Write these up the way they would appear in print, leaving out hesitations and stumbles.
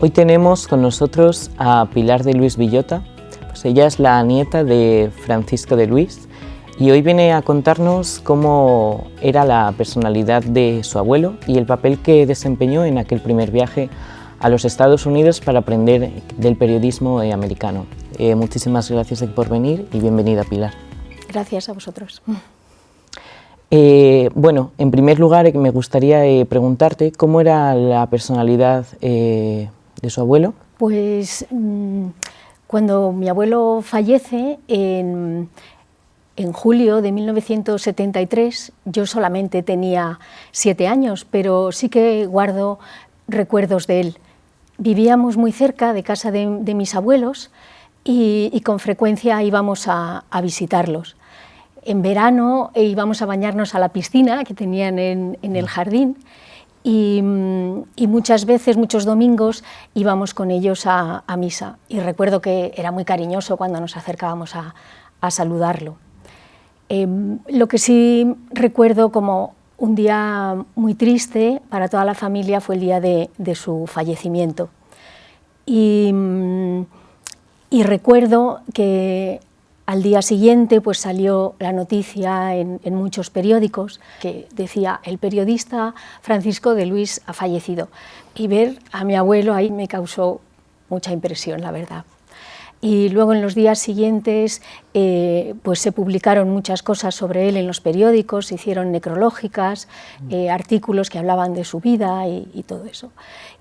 Hoy tenemos con nosotros a Pilar de Luis Villota. Pues ella es la nieta de Francisco de Luis y hoy viene a contarnos cómo era la personalidad de su abuelo y el papel que desempeñó en aquel primer viaje a los Estados Unidos para aprender del periodismo americano. Muchísimas gracias por venir y bienvenida, Pilar. Gracias a vosotros. Bueno, en primer lugar me gustaría preguntarte cómo era la personalidad de su abuelo. Pues cuando mi abuelo fallece en julio de 1973, yo solamente tenía 7 años, pero sí que guardo recuerdos de él. Vivíamos muy cerca de casa de mis abuelos y con frecuencia íbamos a visitarlos. En verano íbamos a bañarnos a la piscina que tenían en el jardín y muchas veces, muchos domingos, íbamos con ellos a misa. Y recuerdo que era muy cariñoso cuando nos acercábamos a saludarlo. Lo que sí recuerdo como un día muy triste para toda la familia fue el día de su fallecimiento. Y recuerdo que al día siguiente pues salió la noticia en muchos periódicos que decía: el periodista Francisco de Luis ha fallecido. Y ver a mi abuelo ahí me causó mucha impresión, la verdad. Y luego en los días siguientes pues se publicaron muchas cosas sobre él en los periódicos, se hicieron necrológicas, artículos que hablaban de su vida y todo eso.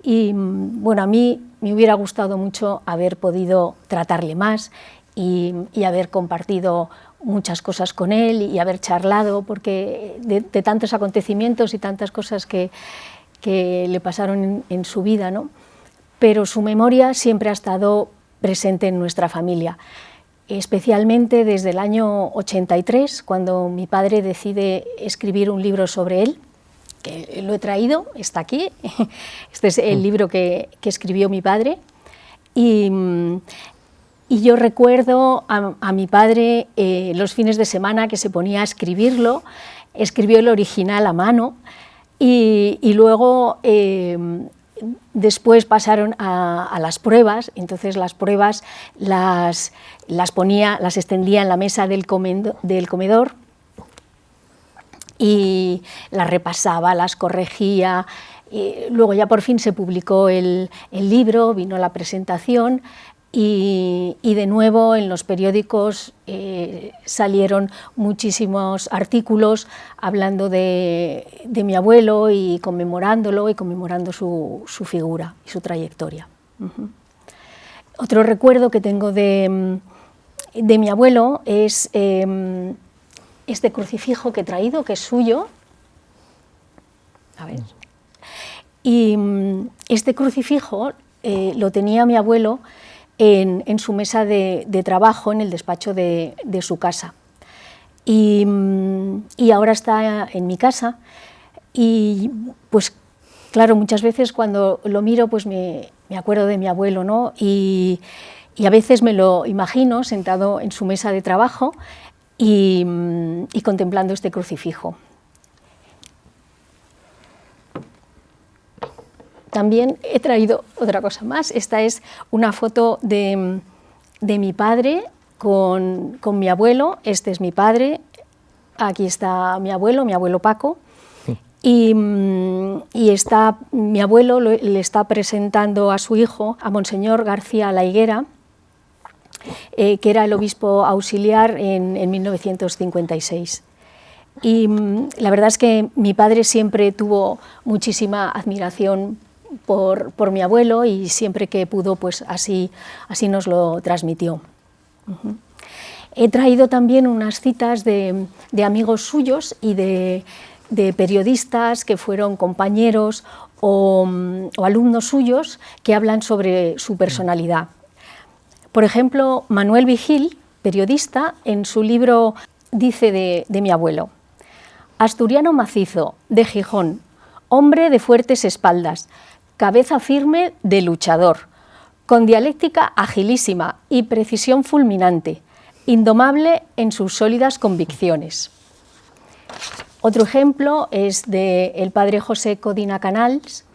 Y bueno, a mí me hubiera gustado mucho haber podido tratarle más y haber compartido muchas cosas con él y haber charlado, porque de tantos acontecimientos y tantas cosas que le pasaron en su vida, ¿no? Pero su memoria siempre ha estado presente en nuestra familia, especialmente desde el año 83, cuando mi padre decide escribir un libro sobre él, que lo he traído, está aquí. Este es el libro que escribió mi padre. Y yo recuerdo a mi padre los fines de semana que se ponía a escribirlo, escribió el original a mano y luego después pasaron a las pruebas. Entonces las pruebas las extendía en la mesa del comedor y las repasaba, las corregía. Luego ya por fin se publicó el libro, vino la presentación y de nuevo en los periódicos salieron muchísimos artículos hablando de mi abuelo y conmemorándolo y conmemorando su figura y su trayectoria. Otro recuerdo que tengo de mi abuelo es este crucifijo que he traído, que es suyo. A ver. Y este crucifijo lo tenía mi abuelo en su mesa de trabajo, en el despacho de su casa. Y ahora está en mi casa y pues claro, muchas veces cuando lo miro pues me acuerdo de mi abuelo, ¿no? Y a veces me lo imagino sentado en su mesa de trabajo y contemplando este crucifijo. También he traído otra cosa más. Esta es una foto de mi padre con mi abuelo. Este es mi padre, aquí está mi abuelo Paco, y está, mi abuelo le está presentando a su hijo, a Monseñor García La Higuera, que era el obispo auxiliar en 1956. Y la verdad es que mi padre siempre tuvo muchísima admiración por mi abuelo y siempre que pudo pues así nos lo transmitió. He traído también unas citas de amigos suyos y de periodistas que fueron compañeros o alumnos suyos que hablan sobre su personalidad. Por ejemplo, Manuel Vigil, periodista, en su libro dice de mi abuelo: asturiano macizo, de Gijón, hombre de fuertes espaldas, cabeza firme de luchador, con dialéctica agilísima y precisión fulminante, indomable en sus sólidas convicciones. Otro ejemplo es del padre José Codina Canals,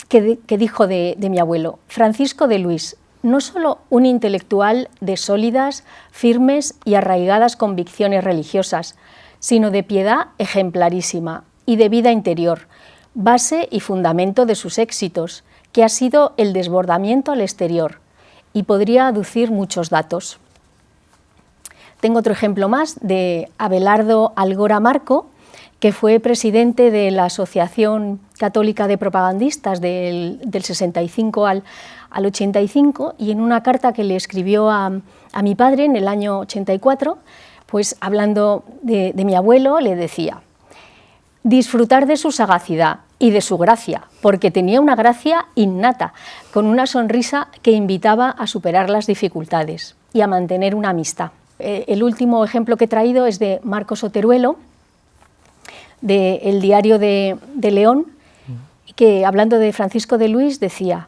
que dijo de mi abuelo: Francisco de Luis, no solo un intelectual de sólidas, firmes y arraigadas convicciones religiosas, sino de piedad ejemplarísima y de vida interior, base y fundamento de sus éxitos, que ha sido el desbordamiento al exterior, y podría aducir muchos datos. Tengo otro ejemplo más de Abelardo Algora Marco, que fue presidente de la Asociación Católica de Propagandistas del 65 al 85, y en una carta que le escribió a mi padre en el año 84, pues hablando de mi abuelo, le decía: disfrutar de su sagacidad y de su gracia, porque tenía una gracia innata, con una sonrisa que invitaba a superar las dificultades y a mantener una amistad. El último ejemplo que he traído es de Marcos Oteruelo, del Diario de León, que hablando de Francisco de Luis decía: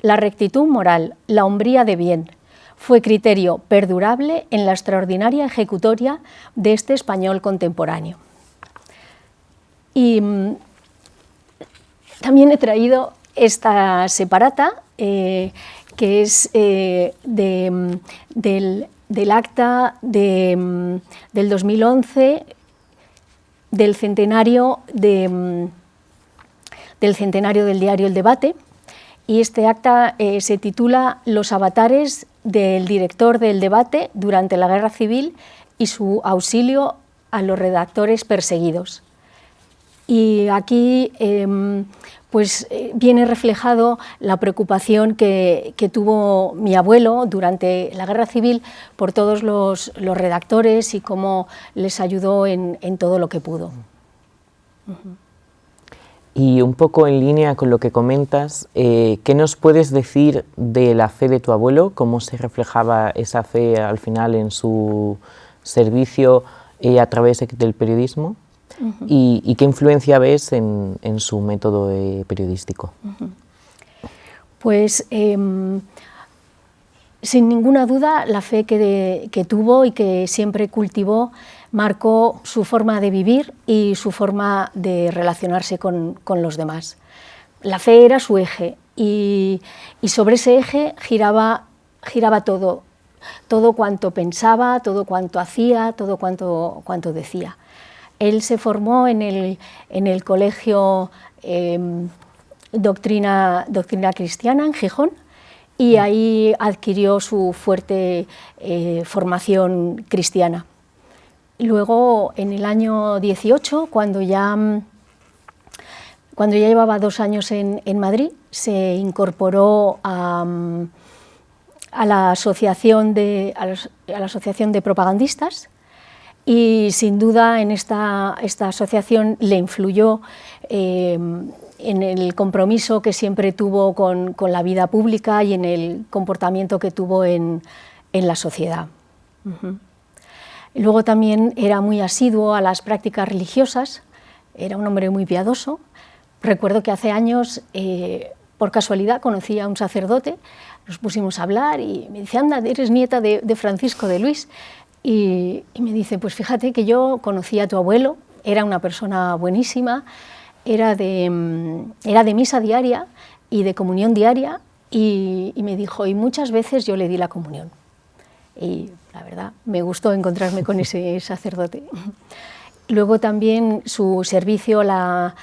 la rectitud moral, la hombría de bien, fue criterio perdurable en la extraordinaria ejecutoria de este español contemporáneo. Y también he traído esta separata, que es del acta del 2011 del centenario del diario El Debate, y este acta se titula Los avatares del director del Debate durante la Guerra Civil y su auxilio a los redactores perseguidos. Y aquí viene reflejado la preocupación que tuvo mi abuelo durante la Guerra Civil por todos los redactores y cómo les ayudó en todo lo que pudo. Y un poco en línea con lo que comentas, ¿qué nos puedes decir de la fe de tu abuelo? ¿Cómo se reflejaba esa fe al final en su servicio a través del periodismo? ¿Y qué influencia ves en su método periodístico? Pues sin ninguna duda la fe que tuvo y que siempre cultivó marcó su forma de vivir y su forma de relacionarse con los demás. La fe era su eje y sobre ese eje giraba todo cuanto pensaba, todo cuanto hacía, todo cuanto decía. Él se formó en el colegio Doctrina Cristiana en Gijón, y ahí adquirió su fuerte formación cristiana. Luego, en el año 18, cuando ya llevaba 2 años en Madrid, se incorporó a la asociación de propagandistas, y sin duda en esta asociación le influyó en el compromiso que siempre tuvo con la vida pública y en el comportamiento que tuvo en la sociedad. Luego también era muy asiduo a las prácticas religiosas, era un hombre muy piadoso. Recuerdo que hace años, por casualidad, conocí a un sacerdote, nos pusimos a hablar y me dice: anda, eres nieta de Francisco de Luis. Y me dice: pues fíjate que yo conocí a tu abuelo, era una persona buenísima, era de misa diaria y de comunión diaria, y me dijo: y muchas veces yo le di la comunión. Y la verdad, me gustó encontrarme con ese sacerdote. Luego también su servicio a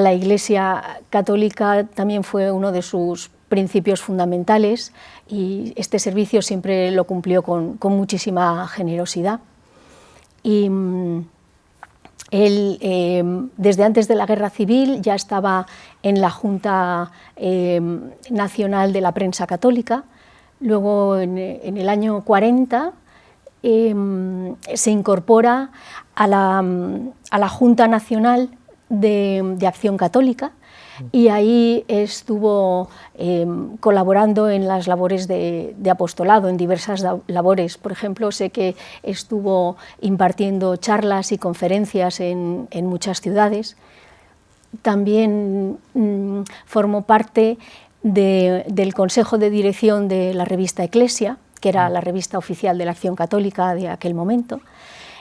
la Iglesia Católica también fue uno de sus principios fundamentales, y este servicio siempre lo cumplió con muchísima generosidad. Y él, desde antes de la Guerra Civil, ya estaba en la Junta Nacional de la Prensa Católica. Luego, en el año 40, se incorpora a la Junta Nacional de Acción Católica, y ahí estuvo colaborando en las labores de apostolado, en diversas labores. Por ejemplo, sé que estuvo impartiendo charlas y conferencias en muchas ciudades. También formó parte del Consejo de Dirección de la revista Eclesia, que era la revista oficial de la Acción Católica de aquel momento,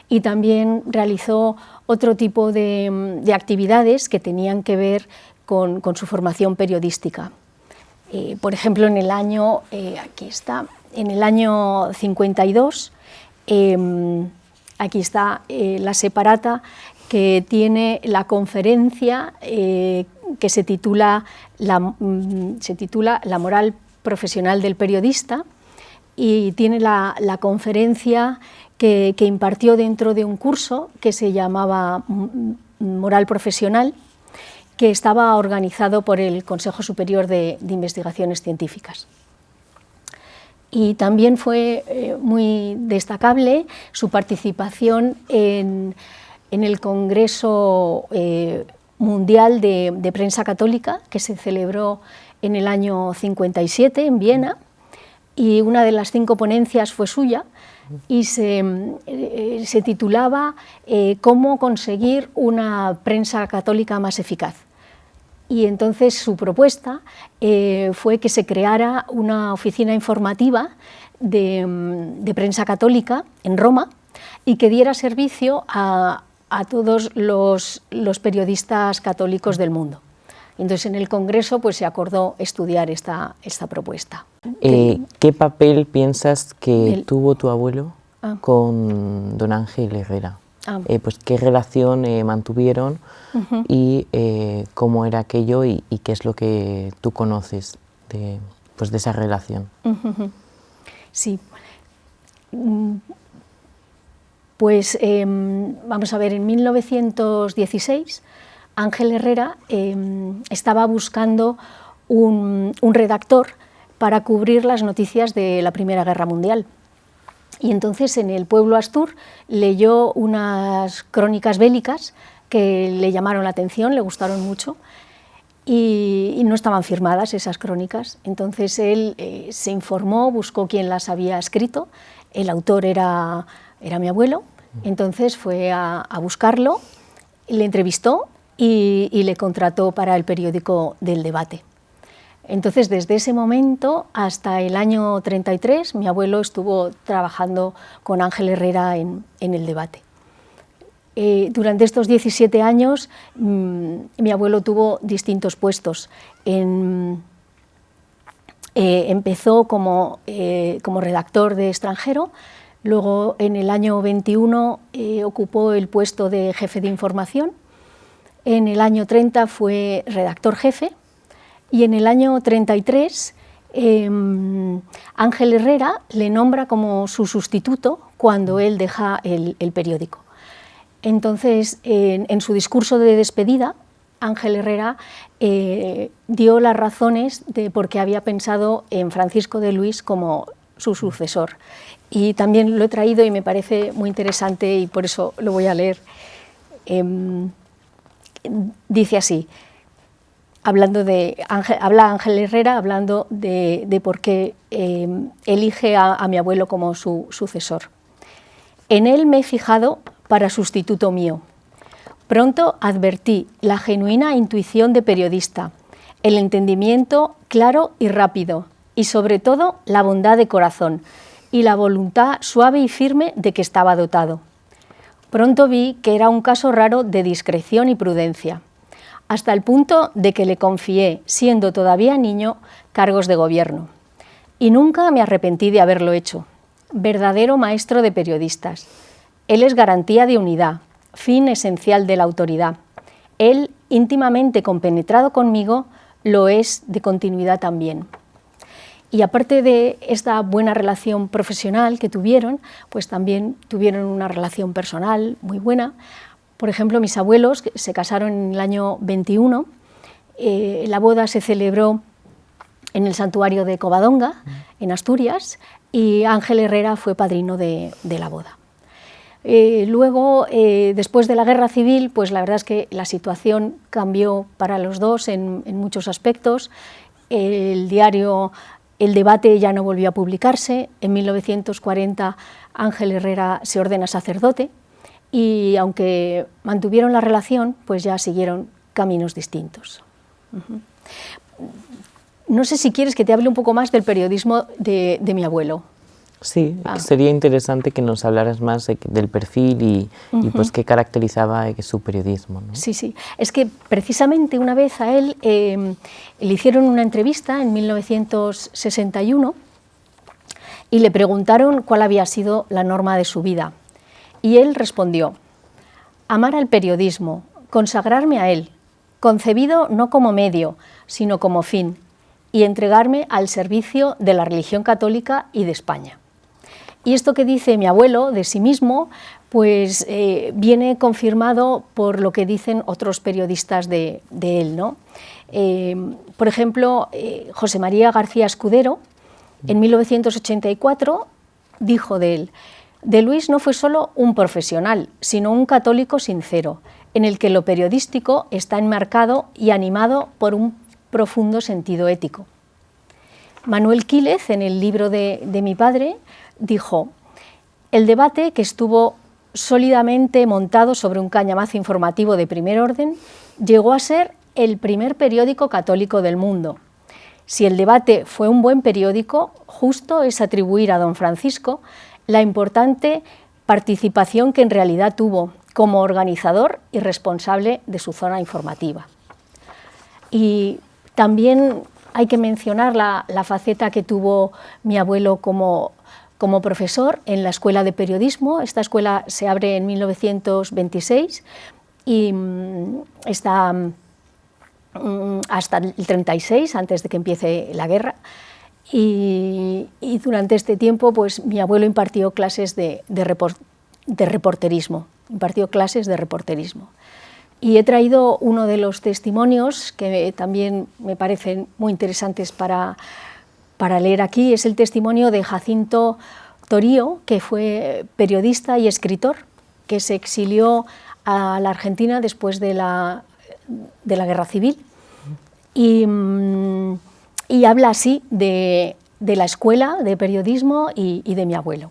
y también realizó otro tipo de actividades que tenían que ver con su formación periodística. Por ejemplo, en el año, aquí está, en el año 52, aquí está la separata que tiene la conferencia que se titula La moral profesional del periodista, y tiene la conferencia que impartió dentro de un curso que se llamaba Moral Profesional, que estaba organizado por el Consejo Superior de Investigaciones Científicas. Y también fue muy destacable su participación en el Congreso Mundial de Prensa Católica, que se celebró en el año 57 en Viena, y una de las 5 ponencias fue suya, y se titulaba «Cómo conseguir una prensa católica más eficaz». Y entonces su propuesta fue que se creara una oficina informativa de prensa católica en Roma y que diera servicio a todos los periodistas católicos del mundo. Entonces en el Congreso pues, se acordó estudiar esta propuesta. ¿Qué papel piensas que tuvo tu abuelo con don Ángel Herrera? Pues qué relación mantuvieron y cómo era aquello y qué es lo que tú conoces de esa relación. Sí, pues vamos a ver, en 1916 Ángel Herrera estaba buscando un redactor para cubrir las noticias de la Primera Guerra Mundial. Y entonces en el pueblo Astur leyó unas crónicas bélicas que le llamaron la atención, le gustaron mucho, y no estaban firmadas esas crónicas. Entonces él se informó, buscó quién las había escrito, el autor era mi abuelo, entonces fue a buscarlo, le entrevistó y le contrató para el periódico del Debate. Entonces, desde ese momento hasta el año 33, mi abuelo estuvo trabajando con Ángel Herrera en el Debate. Durante estos 17 años, mi abuelo tuvo distintos puestos. Empezó como redactor de extranjero, luego en el año 21 ocupó el puesto de jefe de información, en el año 30 fue redactor jefe, y en el año 33 Ángel Herrera le nombra como su sustituto cuando él deja el periódico. Entonces, en su discurso de despedida, Ángel Herrera dio las razones de por qué había pensado en Francisco de Luis como su sucesor. Y también lo he traído y me parece muy interesante y por eso lo voy a leer. Dice así: habla Ángel Herrera hablando de por qué elige a mi abuelo como su sucesor. En él me he fijado para sustituto mío. Pronto advertí la genuina intuición de periodista, el entendimiento claro y rápido, y sobre todo la bondad de corazón y la voluntad suave y firme de que estaba dotado. Pronto vi que era un caso raro de discreción y prudencia, hasta el punto de que le confié, siendo todavía niño, cargos de gobierno. Y nunca me arrepentí de haberlo hecho. Verdadero maestro de periodistas. Él es garantía de unidad, fin esencial de la autoridad. Él, íntimamente compenetrado conmigo, lo es de continuidad también. Y aparte de esta buena relación profesional que tuvieron, pues también tuvieron una relación personal muy buena. Por ejemplo, mis abuelos se casaron en el año 21, la boda se celebró en el santuario de Covadonga, en Asturias, y Ángel Herrera fue padrino de la boda. Luego, después de la guerra civil, pues la verdad es que la situación cambió para los dos en muchos aspectos. El diario El Debate ya no volvió a publicarse. En 1940 Ángel Herrera se ordena sacerdote y aunque mantuvieron la relación, pues ya siguieron caminos distintos. No sé si quieres que te hable un poco más del periodismo de mi abuelo. Sí, sería interesante que nos hablaras más del perfil y pues qué caracterizaba su periodismo, ¿no? Sí, sí. Es que precisamente una vez a él le hicieron una entrevista en 1961 y le preguntaron cuál había sido la norma de su vida. Y él respondió: amar al periodismo, consagrarme a él, concebido no como medio, sino como fin, y entregarme al servicio de la religión católica y de España. Y esto que dice mi abuelo de sí mismo, pues viene confirmado por lo que dicen otros periodistas de él, ¿no? Por ejemplo, José María García Escudero, en 1984, dijo de él: de Luis no fue solo un profesional, sino un católico sincero, en el que lo periodístico está enmarcado y animado por un profundo sentido ético. Manuel Quílez, en el libro de mi padre, dijo: el debate, que estuvo sólidamente montado sobre un cañamazo informativo de primer orden, llegó a ser el primer periódico católico del mundo. Si el debate fue un buen periódico, justo es atribuir a don Francisco la importante participación que en realidad tuvo como organizador y responsable de su zona informativa. Y también hay que mencionar la faceta que tuvo mi abuelo como profesor en la Escuela de Periodismo. Esta escuela se abre en 1926 y está hasta el 36, antes de que empiece la guerra. Y durante este tiempo, pues, mi abuelo impartió clases de reporterismo. Y he traído uno de los testimonios que también me parecen muy interesantes para leer aquí. Es el testimonio de Jacinto Torío, que fue periodista y escritor, que se exilió a la Argentina después de la Guerra Civil. Y habla así de la escuela de periodismo y de mi abuelo.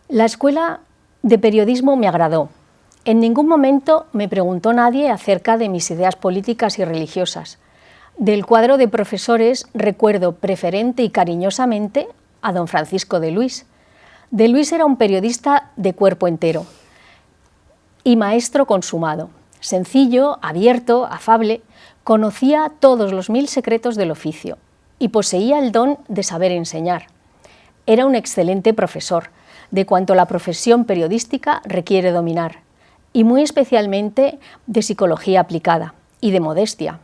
La escuela de periodismo me agradó. En ningún momento me preguntó nadie acerca de mis ideas políticas y religiosas. Del cuadro de profesores recuerdo preferente y cariñosamente a don Francisco de Luis. De Luis era un periodista de cuerpo entero y maestro consumado. Sencillo, abierto, afable, conocía todos los 1000 secretos del oficio y poseía el don de saber enseñar. Era un excelente profesor, de cuanto la profesión periodística requiere dominar, y muy especialmente de psicología aplicada y de modestia.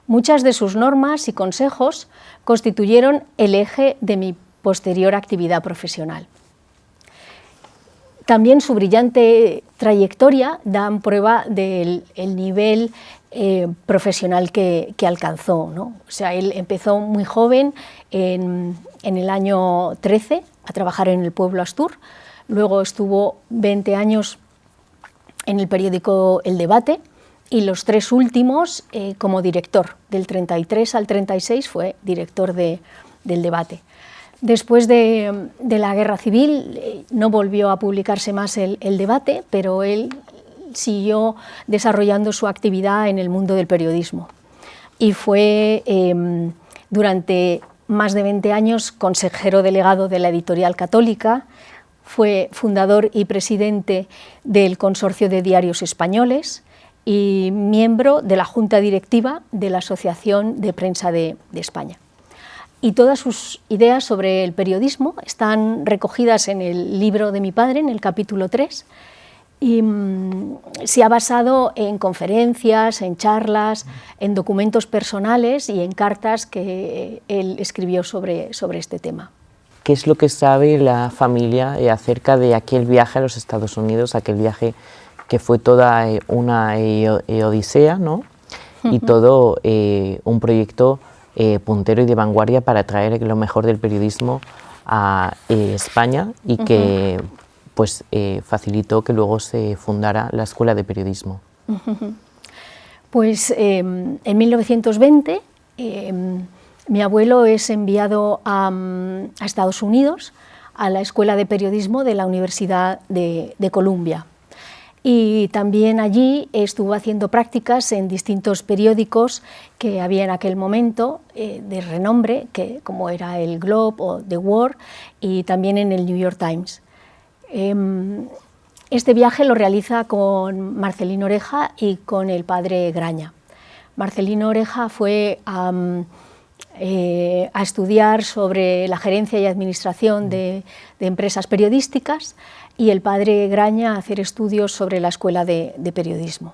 Muchas de sus normas y consejos constituyeron el eje de mi posterior actividad profesional. También su brillante trayectoria dan prueba del nivel profesional que alcanzó, ¿no? O sea, él empezó muy joven, en el año 13, a trabajar en el Pueblo Astur. Luego estuvo 20 años en el periódico El Debate, y los 3 últimos como director. Del 33 al 36 fue director del Debate. Después de la Guerra Civil no volvió a publicarse más el Debate, pero él siguió desarrollando su actividad en el mundo del periodismo. Y fue durante más de 20 años consejero delegado de la Editorial Católica, fue fundador y presidente del Consorcio de Diarios Españoles y miembro de la Junta Directiva de la Asociación de Prensa de España. Y todas sus ideas sobre el periodismo están recogidas en el libro de mi padre, en el capítulo 3, y se ha basado en conferencias, en charlas, en documentos personales y en cartas que él escribió sobre este tema. ¿Qué es lo que sabe la familia acerca de aquel viaje a los Estados Unidos, aquel viaje que fue toda una odisea, ¿no? Y todo un proyecto puntero y de vanguardia para traer lo mejor del periodismo a España y que pues, facilitó que luego se fundara la Escuela de Periodismo? Pues en 1920 mi abuelo es enviado a Estados Unidos, a la Escuela de Periodismo de la Universidad de Columbia. y también allí estuvo haciendo prácticas en distintos periódicos que había en aquel momento de renombre, como era el Globe o The World, y también en el New York Times. Este viaje lo realiza con Marcelino Oreja y con el padre Graña. Marcelino Oreja fue a estudiar sobre la gerencia y administración de empresas periodísticas, y el padre Graña a hacer estudios sobre la escuela de periodismo.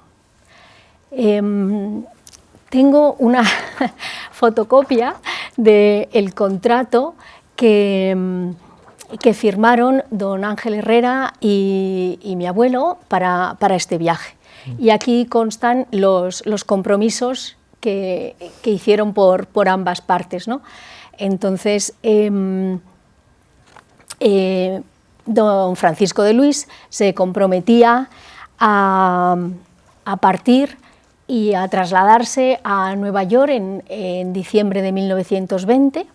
Tengo una fotocopia del contrato que firmaron don Ángel Herrera y mi abuelo para este viaje. Y aquí constan los compromisos que hicieron por ambas partes, ¿no? Entonces, don Francisco de Luis se comprometía a partir y a trasladarse a Nueva York en diciembre de 1920.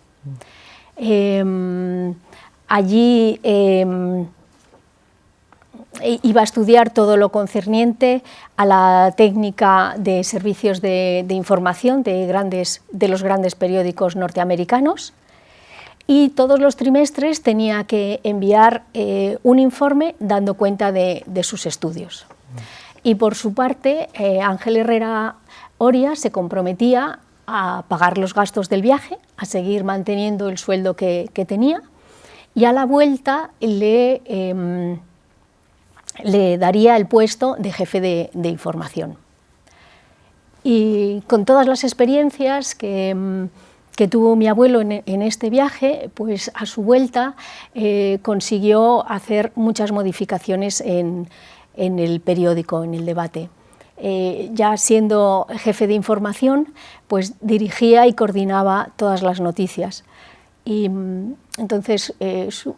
Allí iba a estudiar todo lo concerniente a la técnica de servicios de información de los grandes periódicos norteamericanos, y todos los trimestres tenía que enviar un informe dando cuenta de sus estudios. Y por su parte, Ángel Herrera Oria se comprometía a pagar los gastos del viaje, a seguir manteniendo el sueldo que tenía, y a la vuelta le daría el puesto de jefe de información. Y con todas las experiencias que tuvo mi abuelo en este viaje, pues a su vuelta consiguió hacer muchas modificaciones en el periódico, en el Debate. Ya siendo jefe de información, pues dirigía y coordinaba todas las noticias. Y entonces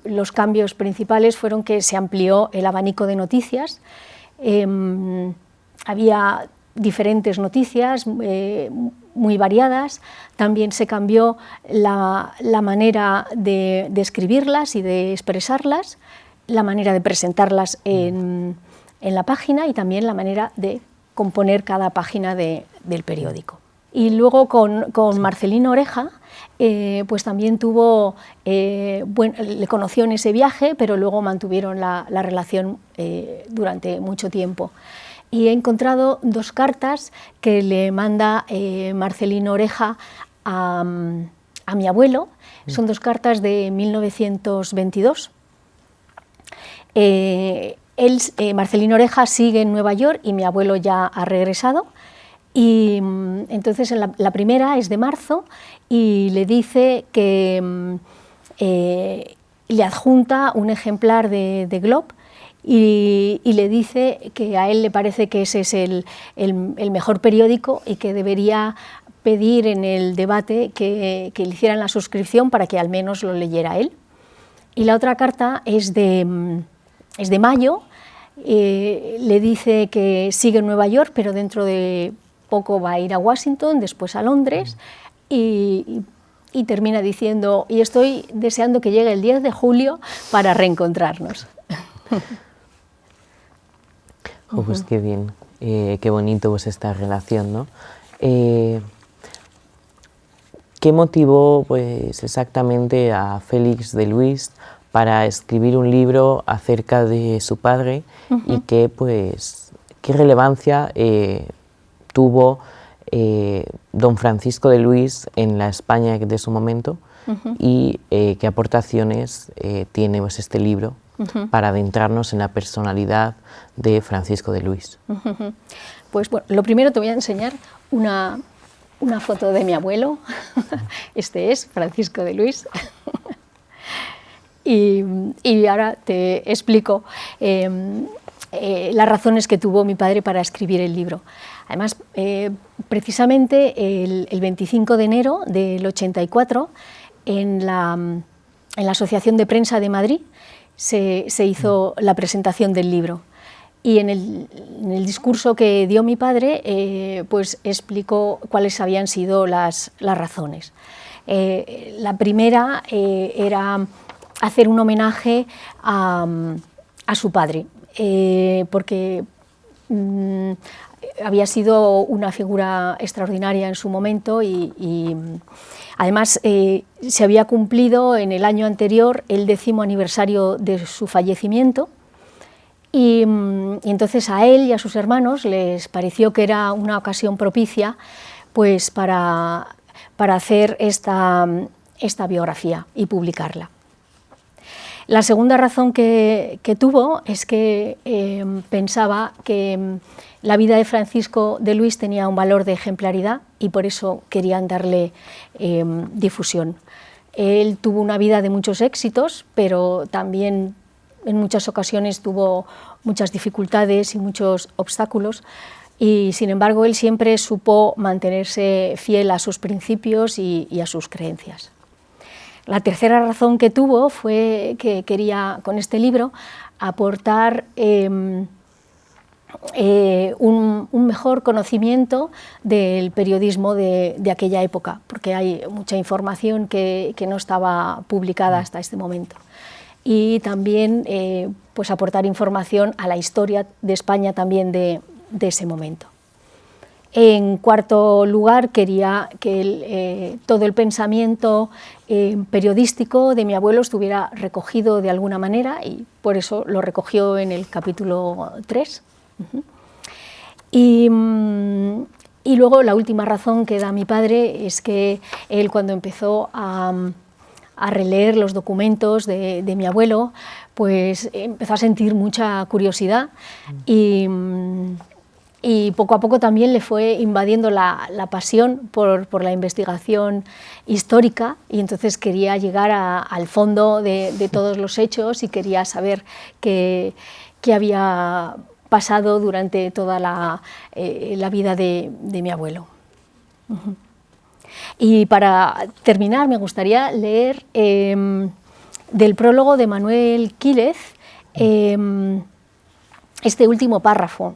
los cambios principales fueron que se amplió el abanico de noticias. Había diferentes noticias muy variadas. También se cambió la manera de escribirlas y de expresarlas, la manera de presentarlas en la página, y también la manera de componer cada página del periódico. Y luego con Marcelino Oreja, pues también le conoció en ese viaje, pero luego mantuvieron la relación durante mucho tiempo. Y he encontrado dos cartas que le manda Marcelino Oreja a mi abuelo. Son dos cartas de 1922. Marcelino Oreja sigue en Nueva York y mi abuelo ya ha regresado. Y entonces la primera es de marzo y le dice que le adjunta un ejemplar de Globe y le dice que a él le parece que ese es el mejor periódico y que debería pedir en el Debate que le hicieran la suscripción para que al menos lo leyera él. Y la otra carta es de mayo. Le dice que sigue en Nueva York, pero dentro de poco va a ir a Washington, después a Londres, y termina diciendo: y estoy deseando que llegue el 10 de julio para reencontrarnos. Oh, pues qué bien, qué bonito pues esta relación, ¿no? ¿Qué motivó pues exactamente a Félix de Luis para escribir un libro acerca de su padre y qué relevancia tuvo don Francisco de Luis en la España de su momento y qué aportaciones tiene pues, este libro para adentrarnos en la personalidad de Francisco de Luis? Pues bueno, lo primero te voy a enseñar una foto de mi abuelo. Este es Francisco de Luis. Y ahora te explico las razones que tuvo mi padre para escribir el libro. Además, precisamente el 25 de enero del 84, en la Asociación de Prensa de Madrid, se hizo la presentación del libro. Y en el discurso que dio mi padre, pues explicó cuáles habían sido las razones. La primera era hacer un homenaje a su padre, porque había sido una figura extraordinaria en su momento y además se había cumplido en el año anterior el 10º aniversario de su fallecimiento y entonces a él y a sus hermanos les pareció que era una ocasión propicia pues para hacer esta biografía y publicarla. La segunda razón que tuvo es que pensaba que la vida de Francisco de Luis tenía un valor de ejemplaridad y por eso querían darle difusión. Él tuvo una vida de muchos éxitos, pero también en muchas ocasiones tuvo muchas dificultades y muchos obstáculos, y sin embargo él siempre supo mantenerse fiel a sus principios y a sus creencias. La tercera razón que tuvo fue que quería con este libro aportar un mejor conocimiento del periodismo de aquella época, porque hay mucha información que no estaba publicada hasta este momento. Y también pues aportar información a la historia de España también de ese momento. En cuarto lugar, quería que todo el pensamiento periodístico de mi abuelo estuviera recogido de alguna manera y por eso lo recogió en el capítulo 3. Y luego la última razón que da mi padre es que él, cuando empezó a releer los documentos de mi abuelo, pues empezó a sentir mucha curiosidad y poco a poco también le fue invadiendo la pasión por la investigación histórica, y entonces quería llegar al fondo de todos los hechos y quería saber qué había pasado durante toda la vida de mi abuelo. Y para terminar me gustaría leer del prólogo de Manuel Quílez este último párrafo,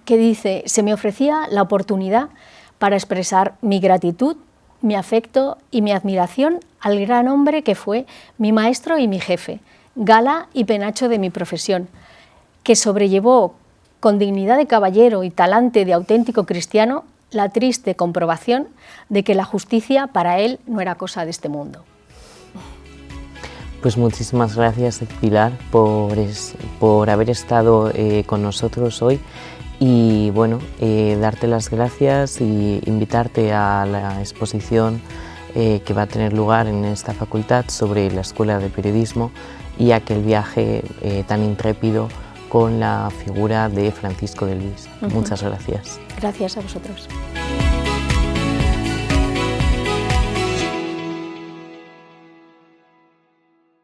que dice: se me ofrecía la oportunidad para expresar mi gratitud, mi afecto y mi admiración al gran hombre que fue mi maestro y mi jefe, gala y penacho de mi profesión, que sobrellevó con dignidad de caballero y talante de auténtico cristiano la triste comprobación de que la justicia para él no era cosa de este mundo. Pues muchísimas gracias, Pilar, por haber estado con nosotros hoy. Y bueno, darte las gracias y invitarte a la exposición que va a tener lugar en esta facultad sobre la Escuela de Periodismo y aquel viaje tan intrépido con la figura de Francisco de Luis. Muchas gracias. Gracias a vosotros.